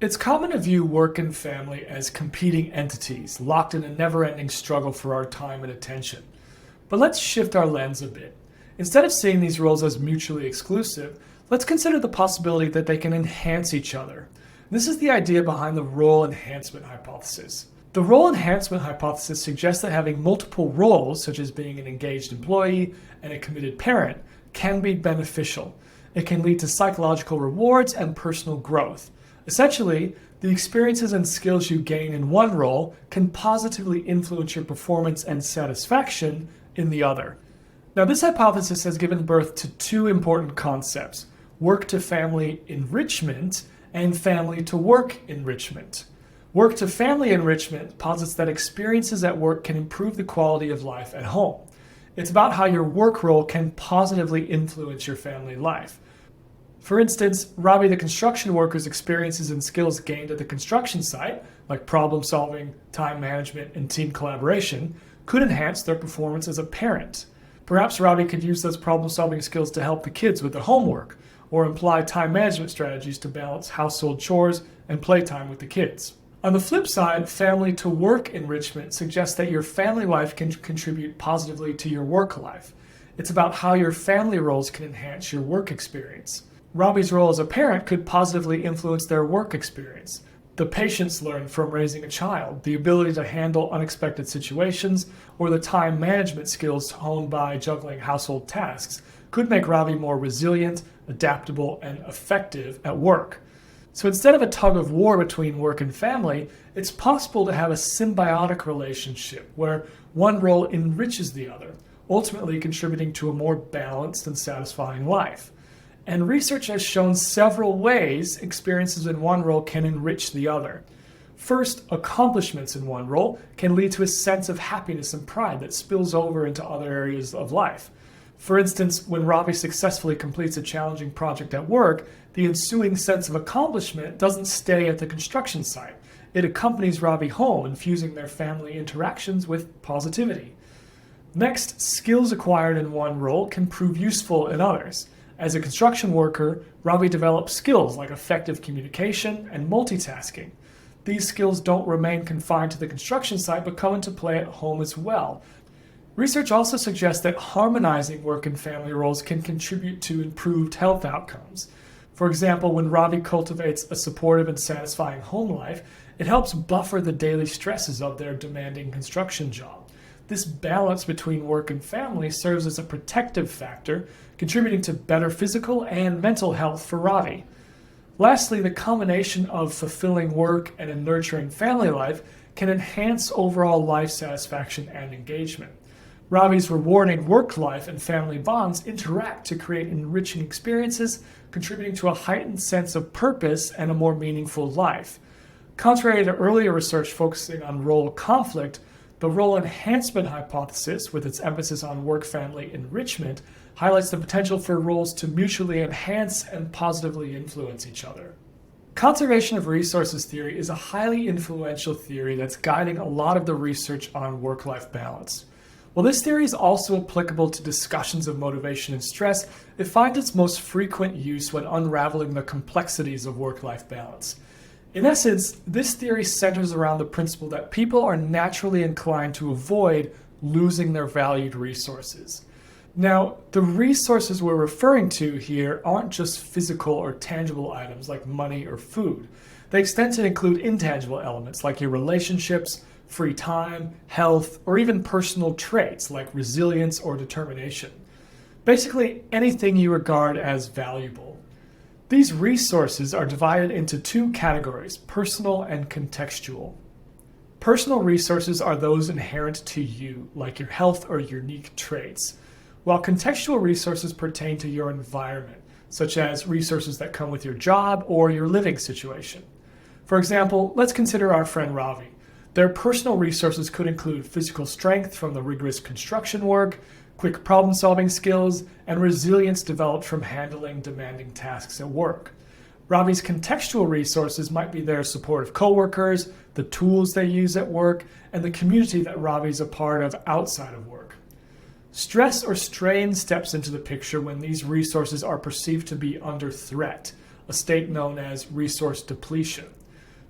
It's common to view work and family as competing entities, locked in a never-ending struggle for our time and attention. But let's shift our lens a bit. Instead of seeing these roles as mutually exclusive, let's consider the possibility that they can enhance each other. This is the idea behind the role enhancement hypothesis. The role enhancement hypothesis suggests that having multiple roles, such as being an engaged employee and a committed parent, can be beneficial. It can lead to psychological rewards and personal growth. Essentially, the experiences and skills you gain in one role can positively influence your performance and satisfaction in the other. Now, this hypothesis has given birth to two important concepts: work-to-family enrichment and family-to-work enrichment. Work-to-family enrichment posits that experiences at work can improve the quality of life at home. It's about how your work role can positively influence your family life. For instance, Robbie the construction worker's experiences and skills gained at the construction site, like problem solving, time management, and team collaboration, could enhance their performance as a parent. Perhaps Robbie could use those problem solving skills to help the kids with their homework, or employ time management strategies to balance household chores and playtime with the kids. On the flip side, family to work enrichment suggests that your family life can contribute positively to your work life. It's about how your family roles can enhance your work experience. Robbie's role as a parent could positively influence their work experience. The patience learned from raising a child, the ability to handle unexpected situations, or the time management skills honed by juggling household tasks could make Robbie more resilient, adaptable, and effective at work. So instead of a tug of war between work and family, it's possible to have a symbiotic relationship where one role enriches the other, ultimately contributing to a more balanced and satisfying life. And research has shown several ways experiences in one role can enrich the other. First, accomplishments in one role can lead to a sense of happiness and pride that spills over into other areas of life. For instance, when Robbie successfully completes a challenging project at work, the ensuing sense of accomplishment doesn't stay at the construction site. It accompanies Robbie home, infusing their family interactions with positivity. Next, skills acquired in one role can prove useful in others. As a construction worker, Robbie develops skills like effective communication and multitasking. These skills don't remain confined to the construction site but come into play at home as well. Research also suggests that harmonizing work and family roles can contribute to improved health outcomes. For example, when Robbie cultivates a supportive and satisfying home life, it helps buffer the daily stresses of their demanding construction job. This balance between work and family serves as a protective factor, contributing to better physical and mental health for Robbie. Lastly, the combination of fulfilling work and a nurturing family life can enhance overall life satisfaction and engagement. Robbie's rewarding work life and family bonds interact to create enriching experiences, contributing to a heightened sense of purpose and a more meaningful life. Contrary to earlier research focusing on role conflict, the role enhancement hypothesis, with its emphasis on work-family enrichment, highlights the potential for roles to mutually enhance and positively influence each other. Conservation of resources theory is a highly influential theory that's guiding a lot of the research on work-life balance. While this theory is also applicable to discussions of motivation and stress, it finds its most frequent use when unraveling the complexities of work-life balance. In essence, this theory centers around the principle that people are naturally inclined to avoid losing their valued resources. Now, the resources we're referring to here aren't just physical or tangible items like money or food. They extend to include intangible elements like your relationships, free time, health, or even personal traits like resilience or determination. Basically, anything you regard as valuable. These resources are divided into two categories, personal and contextual. Personal resources are those inherent to you, like your health or unique traits, while contextual resources pertain to your environment, such as resources that come with your job or your living situation. For example, let's consider our friend Ravi. Their personal resources could include physical strength from the rigorous construction work, quick problem-solving skills, and resilience developed from handling demanding tasks at work. Ravi's contextual resources might be their supportive coworkers, the tools they use at work, and the community that Ravi's a part of outside of work. Stress or strain steps into the picture when these resources are perceived to be under threat, a state known as resource depletion.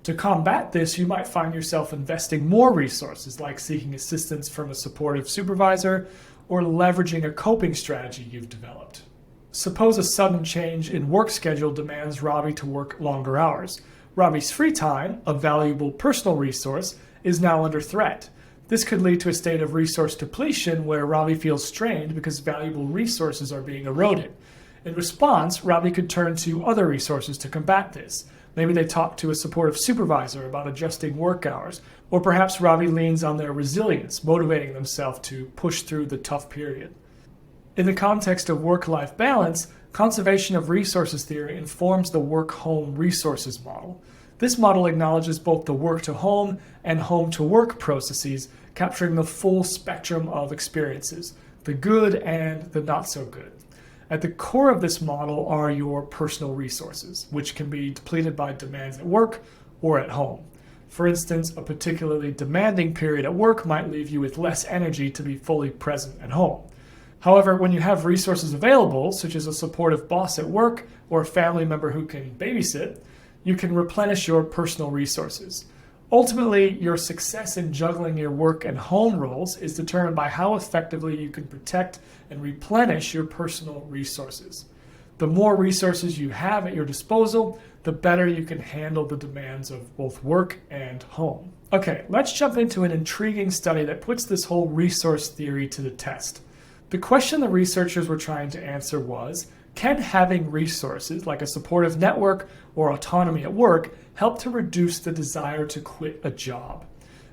To combat this, you might find yourself investing more resources, like seeking assistance from a supportive supervisor or leveraging a coping strategy you've developed. Suppose a sudden change in work schedule demands Ravi to work longer hours. Ravi's free time, a valuable personal resource, is now under threat. This could lead to a state of resource depletion where Ravi feels strained because valuable resources are being eroded. In response, Ravi could turn to other resources to combat this. Maybe they talk to a supportive supervisor about adjusting work hours, or perhaps Ravi leans on their resilience, motivating themselves to push through the tough period. In the context of work-life balance, conservation of resources theory informs the work-home resources model. This model acknowledges both the work-to-home and home-to-work processes, capturing the full spectrum of experiences, the good and the not-so-good. At the core of this model are your personal resources, which can be depleted by demands at work or at home. For instance, a particularly demanding period at work might leave you with less energy to be fully present at home. However, when you have resources available, such as a supportive boss at work or a family member who can babysit, you can replenish your personal resources. Ultimately, your success in juggling your work and home roles is determined by how effectively you can protect and replenish your personal resources. The more resources you have at your disposal, the better you can handle the demands of both work and home. Okay, let's jump into an intriguing study that puts this whole resource theory to the test. The question the researchers were trying to answer was, can having resources like a supportive network or autonomy at work help to reduce the desire to quit a job?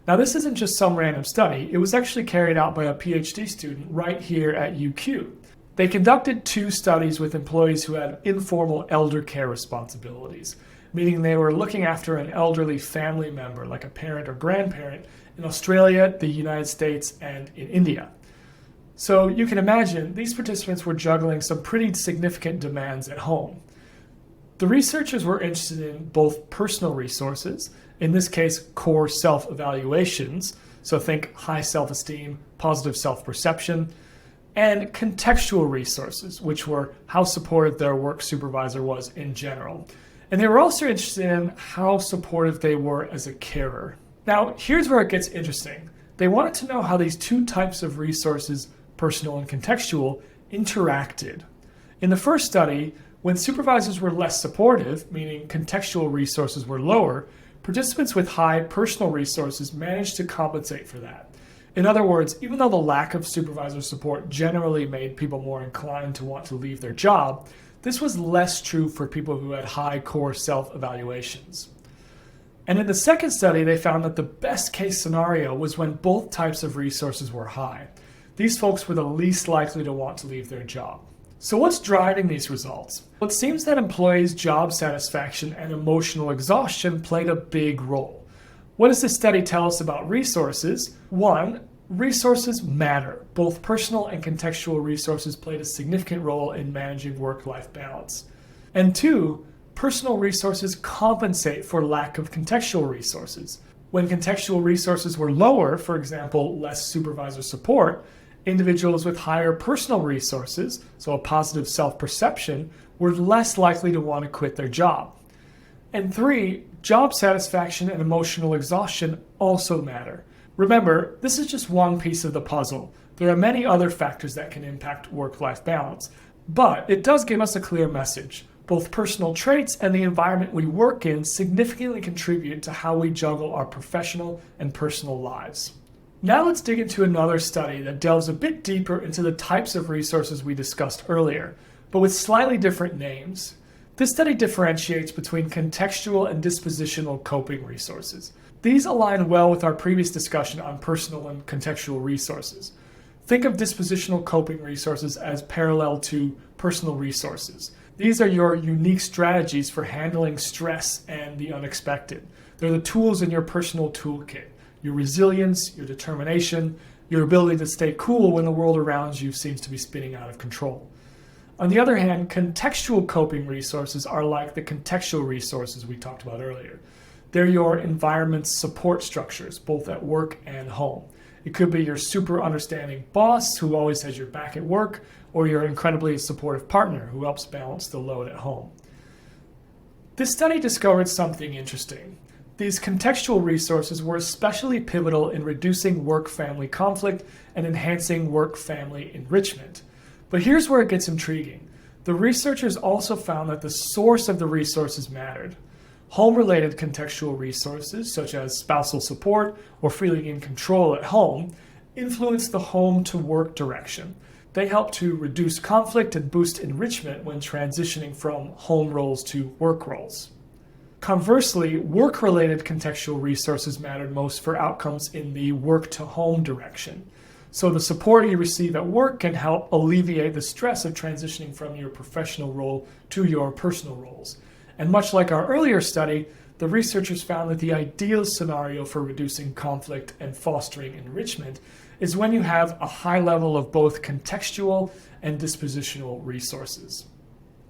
Now, this isn't just some random study. It was actually carried out by a PhD student right here at UQ. They conducted 2 studies with employees who had informal elder care responsibilities, meaning they were looking after an elderly family member, like a parent or grandparent, in Australia, the United States, and in India. So you can imagine these participants were juggling some pretty significant demands at home. The researchers were interested in both personal resources, in this case core self-evaluations, so think high self-esteem, positive self-perception, and contextual resources, which were how supportive their work supervisor was in general. And they were also interested in how supportive they were as a carer. Now, here's where it gets interesting. They wanted to know how these 2 types of resources, personal and contextual, interacted. In the first study, when supervisors were less supportive, meaning contextual resources were lower, participants with high personal resources managed to compensate for that. In other words, even though the lack of supervisor support generally made people more inclined to want to leave their job, this was less true for people who had high core self-evaluations. And in the second study, they found that the best case scenario was when both types of resources were high. These folks were the least likely to want to leave their job. So what's driving these results? Well, it seems that employees' job satisfaction and emotional exhaustion played a big role. What does this study tell us about resources? 1, resources matter. Both personal and contextual resources played a significant role in managing work-life balance. And 2, personal resources compensate for lack of contextual resources. When contextual resources were lower, for example, less supervisor support, individuals with higher personal resources, so a positive self-perception, were less likely to want to quit their job. And 3, job satisfaction and emotional exhaustion also matter. Remember, this is just one piece of the puzzle. There are many other factors that can impact work-life balance, but it does give us a clear message. Both personal traits and the environment we work in significantly contribute to how we juggle our professional and personal lives. Now let's dig into another study that delves a bit deeper into the types of resources we discussed earlier, but with slightly different names. This study differentiates between contextual and dispositional coping resources. These align well with our previous discussion on personal and contextual resources. Think of dispositional coping resources as parallel to personal resources. These are your unique strategies for handling stress and the unexpected. They're the tools in your personal toolkit. Your resilience, your determination, your ability to stay cool when the world around you seems to be spinning out of control. On the other hand, contextual coping resources are like the contextual resources we talked about earlier. They're your environment's support structures, both at work and home. It could be your super understanding boss who always has your back at work, or your incredibly supportive partner who helps balance the load at home. This study discovered something interesting. These contextual resources were especially pivotal in reducing work-family conflict and enhancing work-family enrichment. But here's where it gets intriguing. The researchers also found that the source of the resources mattered. Home-related contextual resources, such as spousal support or feeling in control at home, influence the home-to-work direction. They help to reduce conflict and boost enrichment when transitioning from home roles to work roles. Conversely, work-related contextual resources mattered most for outcomes in the work-to-home direction. So the support you receive at work can help alleviate the stress of transitioning from your professional role to your personal roles. And much like our earlier study, the researchers found that the ideal scenario for reducing conflict and fostering enrichment is when you have a high level of both contextual and dispositional resources.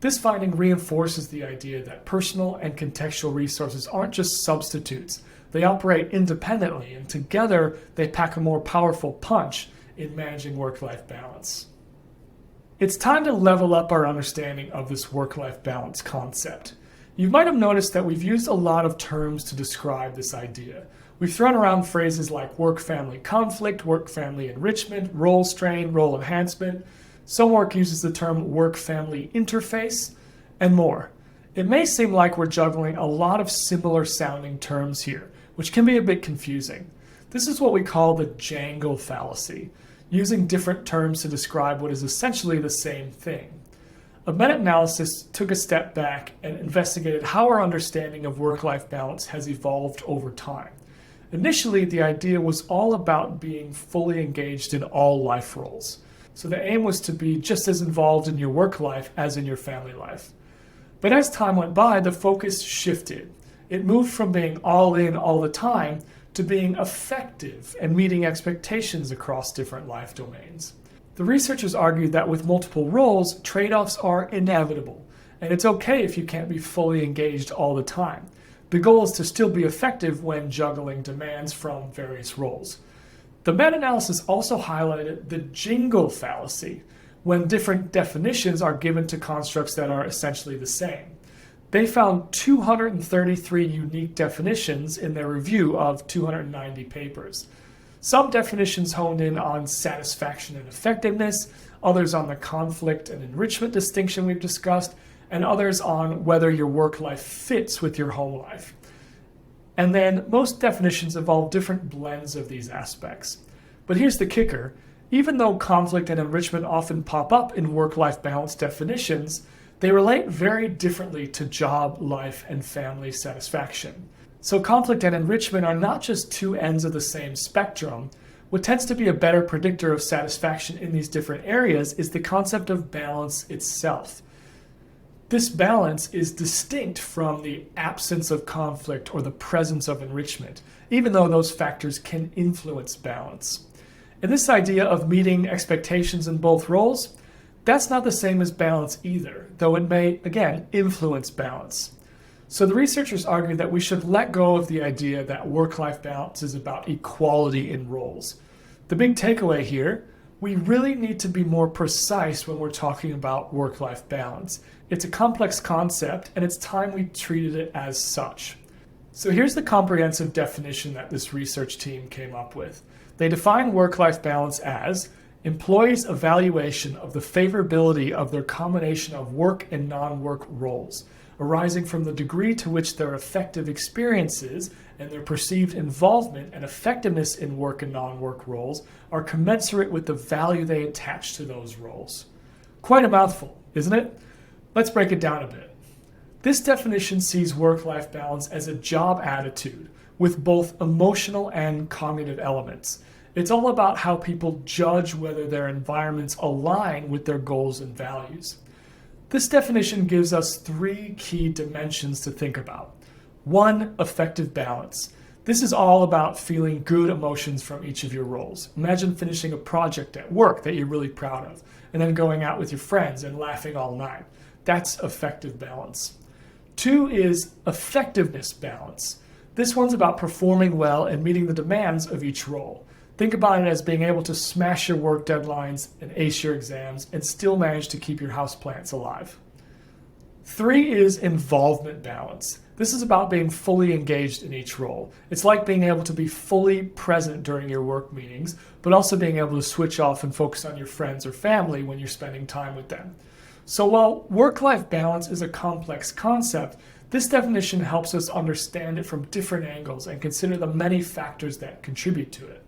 This finding reinforces the idea that personal and contextual resources aren't just substitutes. They operate independently, and together they pack a more powerful punch in managing work-life balance. It's time to level up our understanding of this work-life balance concept. You might have noticed that we've used a lot of terms to describe this idea. We've thrown around phrases like work-family conflict, work-family enrichment, role strain, role enhancement. Some work uses the term work-family interface, and more. It may seem like we're juggling a lot of similar sounding terms here, which can be a bit confusing. This is what we call the jangle fallacy, using different terms to describe what is essentially the same thing. A meta-analysis took a step back and investigated how our understanding of work-life balance has evolved over time. Initially, the idea was all about being fully engaged in all life roles. So the aim was to be just as involved in your work life as in your family life. But as time went by, the focus shifted. It moved from being all in all the time to being effective and meeting expectations across different life domains. The researchers argued that with multiple roles, trade-offs are inevitable, and it's okay if you can't be fully engaged all the time. The goal is to still be effective when juggling demands from various roles. The meta-analysis also highlighted the jingle fallacy, when different definitions are given to constructs that are essentially the same. They found 233 unique definitions in their review of 290 papers. Some definitions honed in on satisfaction and effectiveness, others on the conflict and enrichment distinction we've discussed, and others on whether your work life fits with your home life. And then most definitions involve different blends of these aspects. But here's the kicker. Even though conflict and enrichment often pop up in work-life balance definitions, they relate very differently to job, life, and family satisfaction. So conflict and enrichment are not just two ends of the same spectrum. What tends to be a better predictor of satisfaction in these different areas is the concept of balance itself. This balance is distinct from the absence of conflict or the presence of enrichment, even though those factors can influence balance. And this idea of meeting expectations in both roles, that's not the same as balance either, though it may, again, influence balance. So the researchers argue that we should let go of the idea that work-life balance is about equality in roles. The big takeaway here, we really need to be more precise when we're talking about work-life balance. It's a complex concept, and it's time we treated it as such. So here's the comprehensive definition that this research team came up with. They define work-life balance as employees' evaluation of the favorability of their combination of work and non-work roles, arising from the degree to which their effective experiences and their perceived involvement and effectiveness in work and non-work roles are commensurate with the value they attach to those roles. Quite a mouthful, isn't it? Let's break it down a bit. This definition sees work-life balance as a job attitude with both emotional and cognitive elements. It's all about how people judge whether their environments align with their goals and values. This definition gives us three key dimensions to think about. One, effective balance. This is all about feeling good emotions from each of your roles. Imagine finishing a project at work that you're really proud of, and then going out with your friends and laughing all night. That's effective balance. Two is effectiveness balance. This one's about performing well and meeting the demands of each role. Think about it as being able to smash your work deadlines and ace your exams and still manage to keep your houseplants alive. Three is involvement balance. This is about being fully engaged in each role. It's like being able to be fully present during your work meetings, but also being able to switch off and focus on your friends or family when you're spending time with them. So while work-life balance is a complex concept, this definition helps us understand it from different angles and consider the many factors that contribute to it.